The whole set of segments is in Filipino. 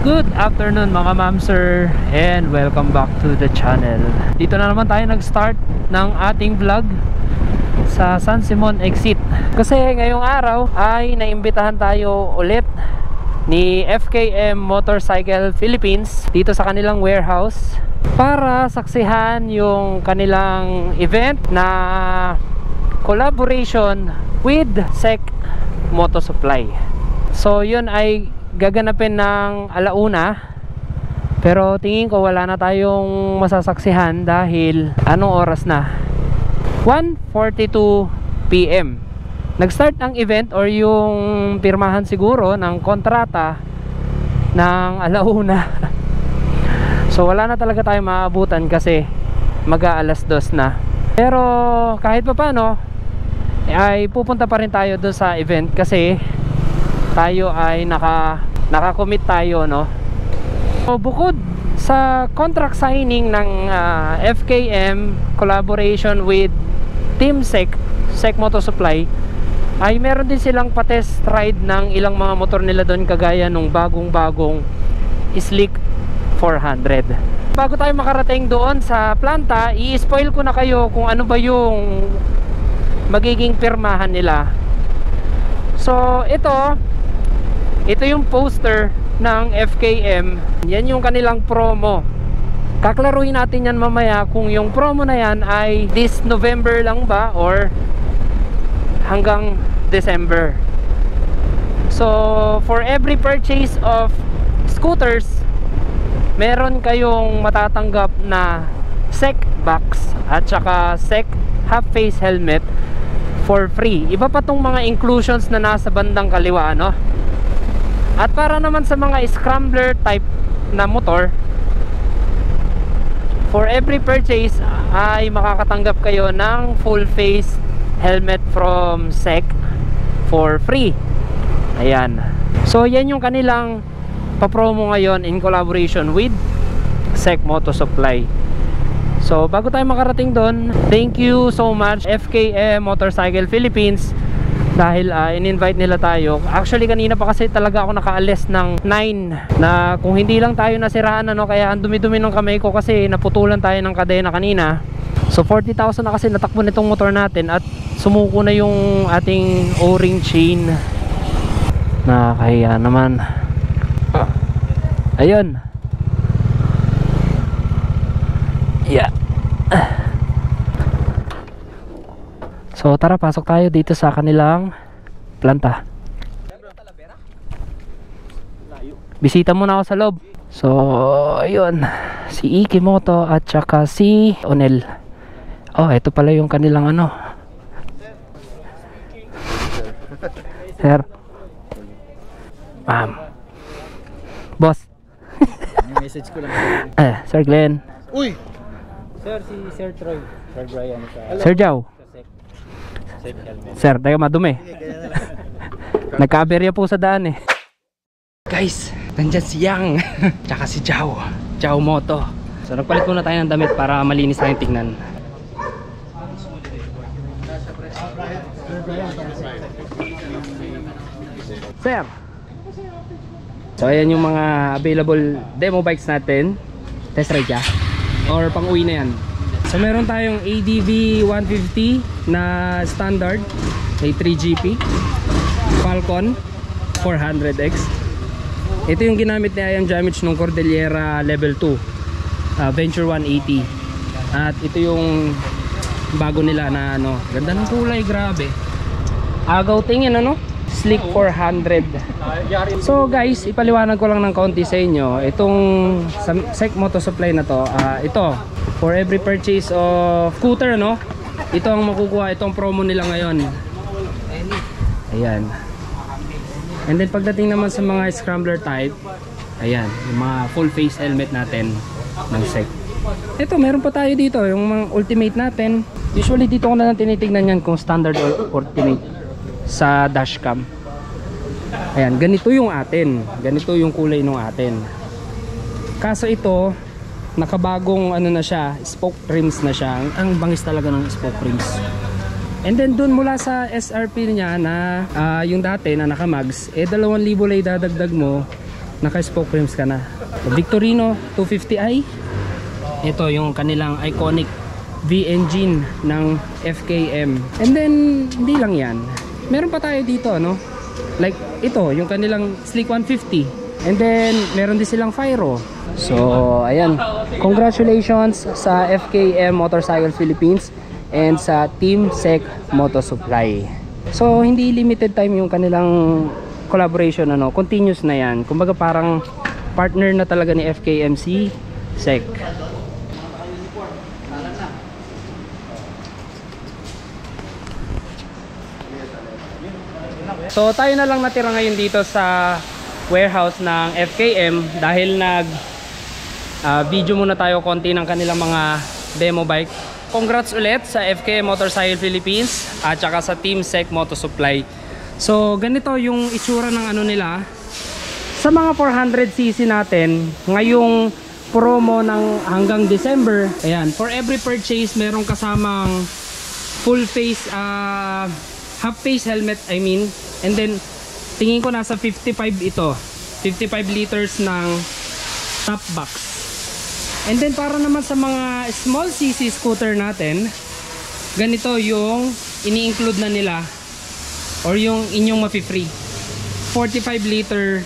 Good afternoon mga ma'am sir, and welcome back to the channel. Dito na naman tayo nag-start ng ating vlog sa San Simon exit. Kasi ngayong araw ay naimbitahan tayo ulit ni FKM Motorcycle Philippines dito sa kanilang warehouse para saksihan yung kanilang event na collaboration with SEC Moto Supply. So yun ay gaganapin ng alauna, pero tingin ko wala na tayong masasaksihan dahil anong oras na? 1:42 PM. Nag-start ang event or yung pirmahan siguro ng kontrata ng alauna. So wala na talaga tayong maabutan kasi mag-aalas 2 na. Pero kahit pa paano ay pupunta pa rin tayo doon sa event kasi tayo ay naka-commit tayo, no? So, bukod sa contract signing ng FKM collaboration with Team SEC Moto Supply, ay meron din silang pa-test ride ng ilang mga motor nila doon, kagaya nung bagong Slick 400. Bago tayo makarating doon sa planta, i-spoil ko na kayo kung ano ba yung magiging pirmahan nila. So ito yung poster ng FKM. Yan yung kanilang promo. Kaklaruhin natin yan mamaya kung yung promo na yan ay this November lang ba or hanggang December. So for every purchase of scooters, meron kayong matatanggap na SEC box at saka SEC half face helmet for free. Iba pa tong mga inclusions na nasa bandang kaliwa, no? At para naman sa mga scrambler type na motor, for every purchase ay makakatanggap kayo ng full face helmet from SEC for free. Ayan. So yan yung kanilang papromo ngayon in collaboration with SEC Moto Supply. So bago tayo makarating doon, thank you so much FKM Motorcycle Philippines dahil in-invite nila tayo. Actually kanina pa kasi talaga ako nakaalis ng 9 na kung hindi lang tayo nasiraan, ano, kaya ang dumi-dumi ng kamay ko kasi naputulan tayo ng kadena kanina. So 40,000 na kasi natakbo nitong motor natin at sumuko na yung ating o-ring chain. Nakakahiya naman. Ayun. Yeah. So tara, pasok tayo dito sa kanilang planta. Bisita muna ako sa loob. So ayun, si Iki Moto at saka si Onel. Oh, ito pala yung kanilang ano. Sir. Boss. Yung message ko lang. Sir Glenn. Uy! Sir, si Sir Troy. Sir Brian. Sir Jow. Sir, tayo madumi. Nagka-aberya po sa daan eh. Guys, nandyan si Yang tsaka si Jow Moto. So nagpalit muna tayo ng damit para malinis tayong tignan. Sir, so ayan yung mga available demo bikes natin. Test ride ya? Or pang uwi na yan. So meron tayong ADV 150 na standard, may 3GP, Falcon 400X. Ito yung ginamit ni Ian Jamich nung Cordillera Level 2 Venture 180. At ito yung bago nila na ano, ganda ng kulay, grabe. Agaw tingin, ano? Slick 400. So guys, ipaliwanag ko lang ng kaunti sa inyo. Itong SEC Moto Supply na to, ito for every purchase of scooter, no? Ito ang makukuha, itong promo nila ngayon. Ayan. And then pagdating naman sa mga scrambler type, ayan, yung mga full face helmet natin ng SEC. Ito, meron pa tayo dito, yung mga ultimate natin. Usually dito ko na lang tinitignan yan kung standard or ultimate sa dashcam. Ayan, ganito yung atin. Ganito yung kulay ng atin. Kaso ito, nakabagong ano na siya, spoke rims na siya. Ang bangis talaga ng spoke rims. And then dun mula sa SRP niya na yung dati na nakamags, 2,000 lang idadagdag mo Naka-spoke rims ka na. Victorino 250i. Ito yung kanilang iconic V-engine ng FKM. And then, hindi lang yan. Meron pa tayo dito, no? Like, ito, yung kanilang Sleek 150. And then, meron din silang Fyro. So, ayan. Congratulations sa FKM Motorcycle Philippines and sa Team Sec Moto Supply. So, hindi limited time yung kanilang collaboration, ano? Continuous na yan. Kumbaga parang partner na talaga ni FKMC Sec. So tayo na lang natira ngayon dito sa warehouse ng FKM dahil video muna tayo konti ng kanilang mga demo bike. Congrats ulit sa FKM Motorcycle Philippines at saka sa Team Sec Moto Supply. So ganito yung itsura ng ano nila. Sa mga 400cc natin, ngayong promo ng hanggang December, ayan, for every purchase merong kasamang full face half face helmet, I mean. And then tingin ko nasa 55 ito, 55 liters ng top box. And then para naman sa mga small cc scooter natin, ganito yung ini-include na nila or yung inyong mapi-free, 45 liter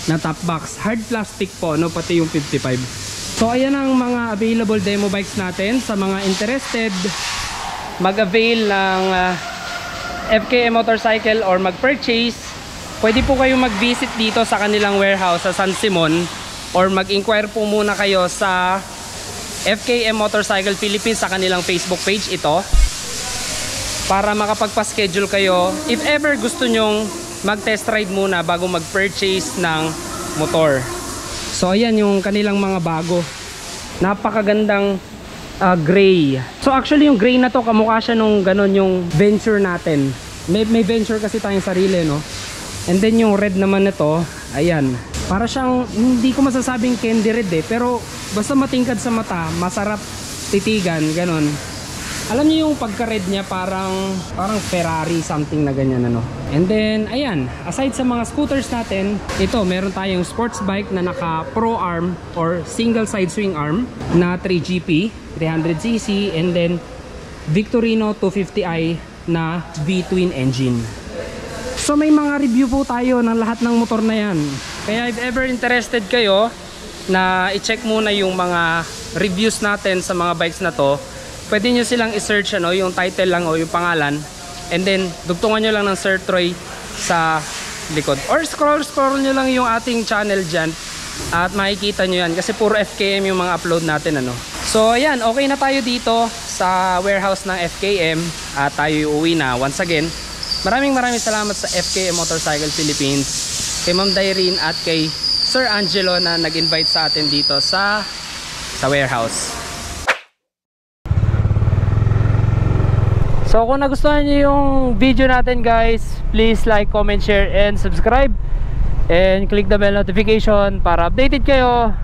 na top box, hard plastic po, no, pati yung 55. So ayan ang mga available demo bikes natin. Sa mga interested mag-avail ng FKM Motorcycle or mag-purchase, pwede po kayong mag-visit dito sa kanilang warehouse sa San Simon or mag-inquire po muna kayo sa FKM Motorcycle Philippines sa kanilang Facebook page ito para makapagpa-schedule kayo if ever gusto nyong mag-test ride muna bago mag-purchase ng motor. So ayan yung kanilang mga bago, napakagandang gray. So actually yung gray na to kamukha siya nung ganon yung Venture natin. May Venture kasi tayong sarili, no? And then yung red naman nito, ayan, para siyang, hindi ko masasabing candy red pero basta matingkad sa mata, masarap titigan, ganon. Alam niyo yung pagka-red niya parang Ferrari something na ganyan, ano. And then ayan, aside sa mga scooters natin, ito meron tayong sports bike na naka pro arm or single side swing arm na 3GP 300cc, and then Victorino 250i na V-twin engine. So may mga review po tayo ng lahat ng motor na yan. Kaya if ever interested kayo na i-check muna yung mga reviews natin sa mga bikes na to, pwede nyo silang i-search, ano, yung title lang o yung pangalan, and then dugtungan nyo lang ng Sir Troy sa likod or scroll nyo lang yung ating channel dyan at makikita nyo yan kasi puro FKM yung mga upload natin, ano. So ayan, okay na tayo dito sa warehouse ng FKM at tayo uuwi na. Once again, maraming salamat sa FKM Motorcycle Philippines, kay Ma'am Dairine at kay Sir Angelo na nag-invite sa atin dito sa warehouse. So kung nagustuhan niyo yung video natin, guys, please like, comment, share, and subscribe. And click the bell notification para updated kayo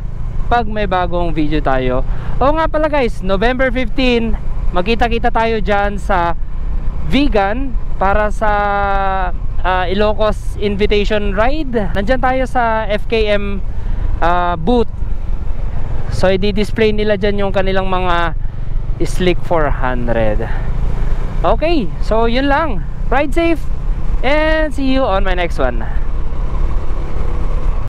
pag may bagong video tayo. O nga pala, guys, November 15, magkita-kita tayo dyan sa Vegan para sa Ilocos Invitation Ride. Nandyan tayo sa FKM booth. So i-display nila dyan yung kanilang mga Sleek 400. Okay, so yun lang. Ride safe and see you on my next one.